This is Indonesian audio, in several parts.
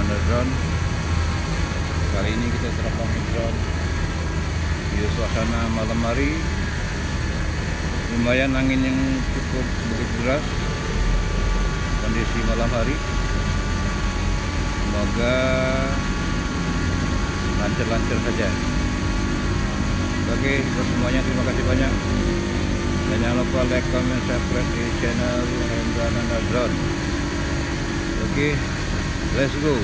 Under Drone. Kali ini kita terbang drone di suasana malam hari. Lumayan angin yang cukup begitu deras, kondisi malam hari. Semoga lancar-lancar saja. Oke, buat semuanya terima kasih banyak. Dan jangan lupa like, comment, subscribe di channel Hendra Under Drone. Oke, let's go.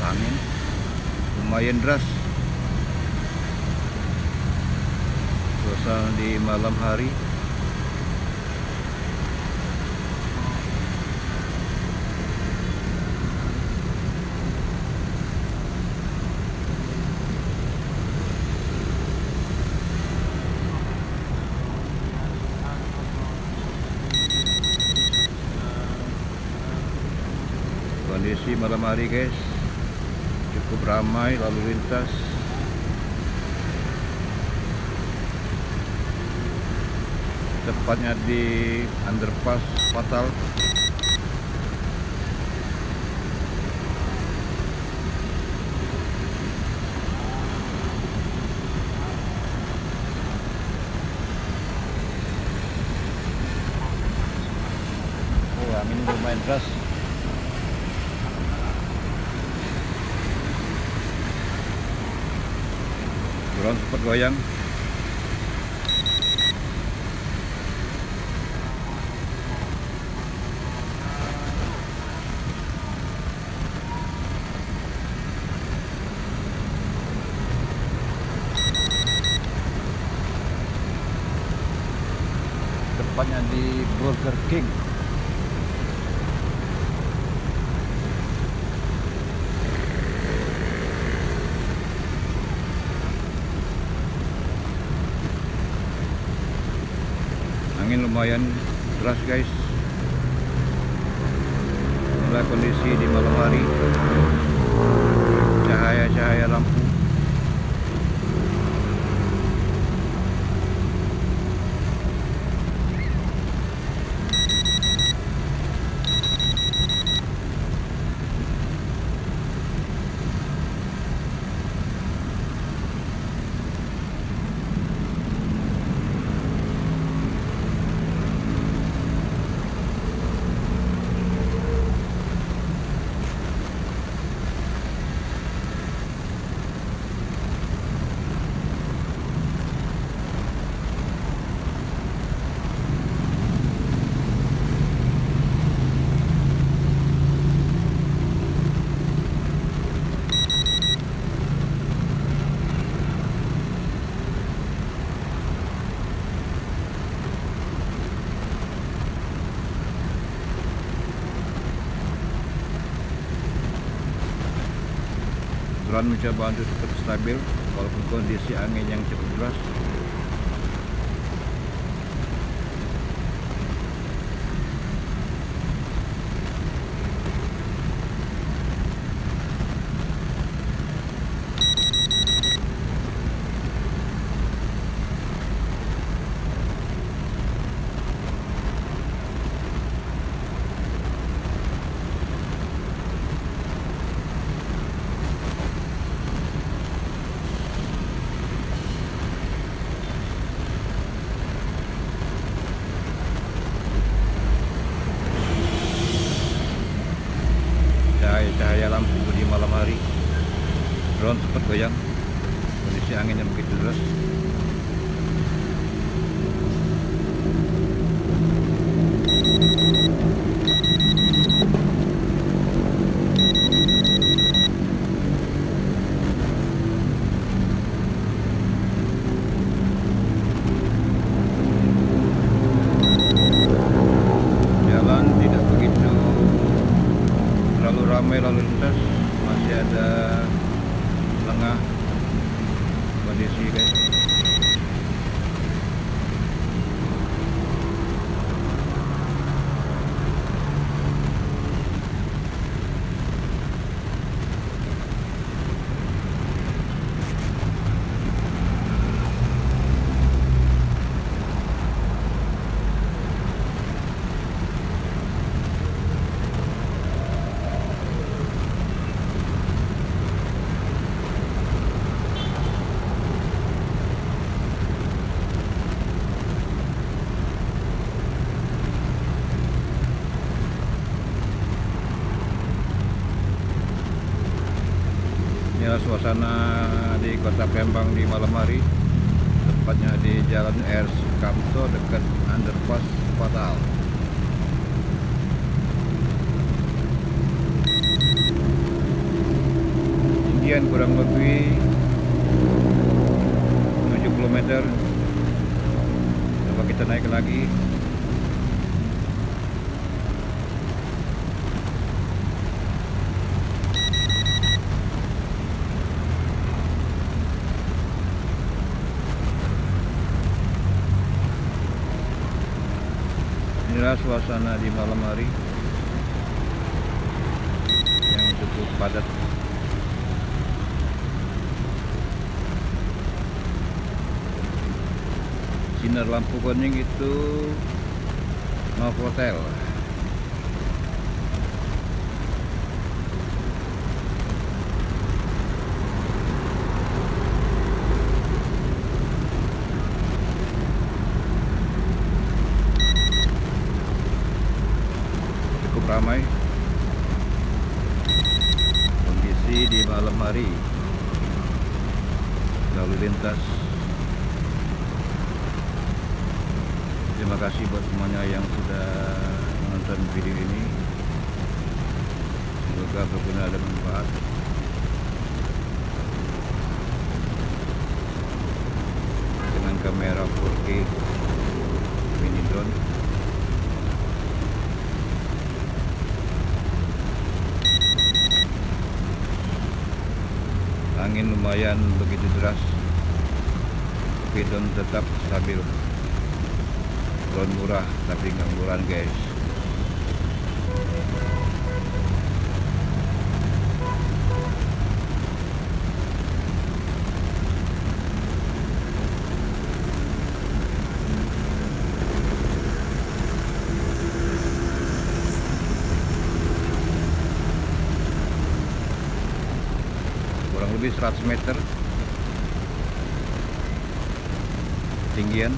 Angin lumayan deras. Suasana di malam hari. Kondisi malam hari guys, cukup ramai lalu lintas. Tepatnya di underpass Fatal. Oh, angin lumayan deras. Drone sempat goyang. Tepatnya di Burger King. Angin lumayan deras guys. Inilah kondisi di malam hari. Cahaya-cahaya lampu. Drone mencoba untuk tetap stabil walaupun kondisi angin yang cukup deras. Cahaya lampu di malam hari. Drone sempat goyang. Kondisi angin yang begitu deras. Jalan tidak begitu terlalu ramai lalu lintas, masih ada lengah kondisi guys. Inilah suasana di kota Palembang di malam hari, tepatnya di Jalan R. Sukamto dekat underpass Fatal. Ketinggian kurang lebih 70 meter. Coba kita naik lagi. Inilah suasana di malam hari yang cukup padat. Sinar lampu kuning itu Novotel. Ramai kondisi di malam hari, lalu lintas. Terima kasih buat semuanya yang sudah menonton video ini, semoga berguna dan bermanfaat. Dengan kamera 4K mini drone. Angin lumayan begitu deras, tapi drone tetap stabil. Drone murah tapi nggak murah guys. Kurang lebih 100 meter ketinggian.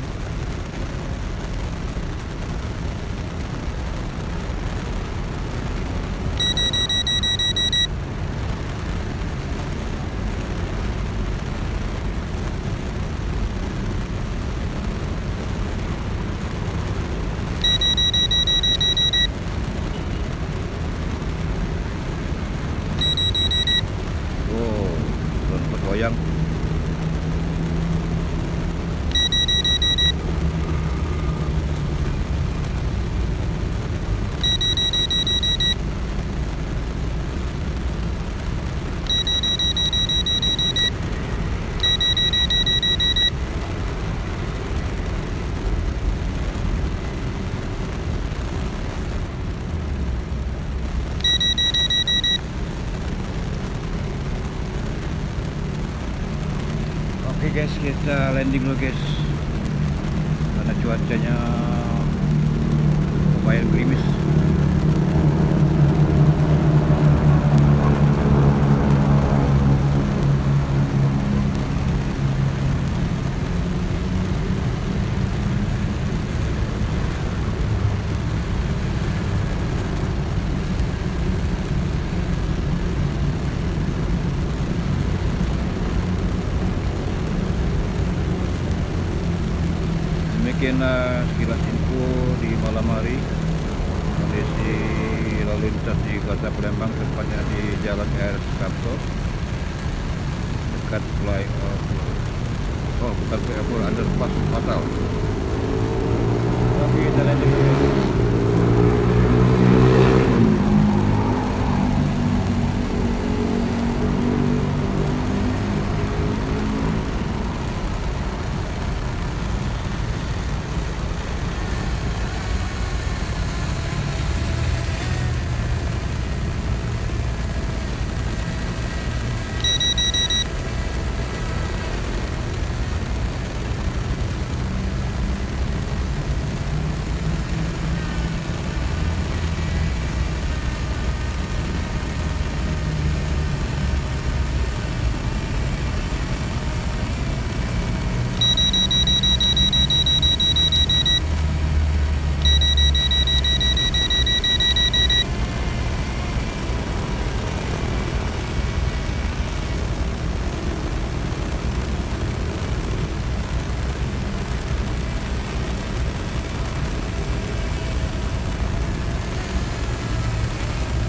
Bergoyang. Oke guys, kita landing dulu guys, karena cuacanya lumayan gerimis. Demikian sekilas info di malam hari, kondisi lalu lintas di kota Palembang, tepatnya di Jalan R. Sukamto dekat flyover, bukan flyover, underpass Fatal. Oke, kita lanjut.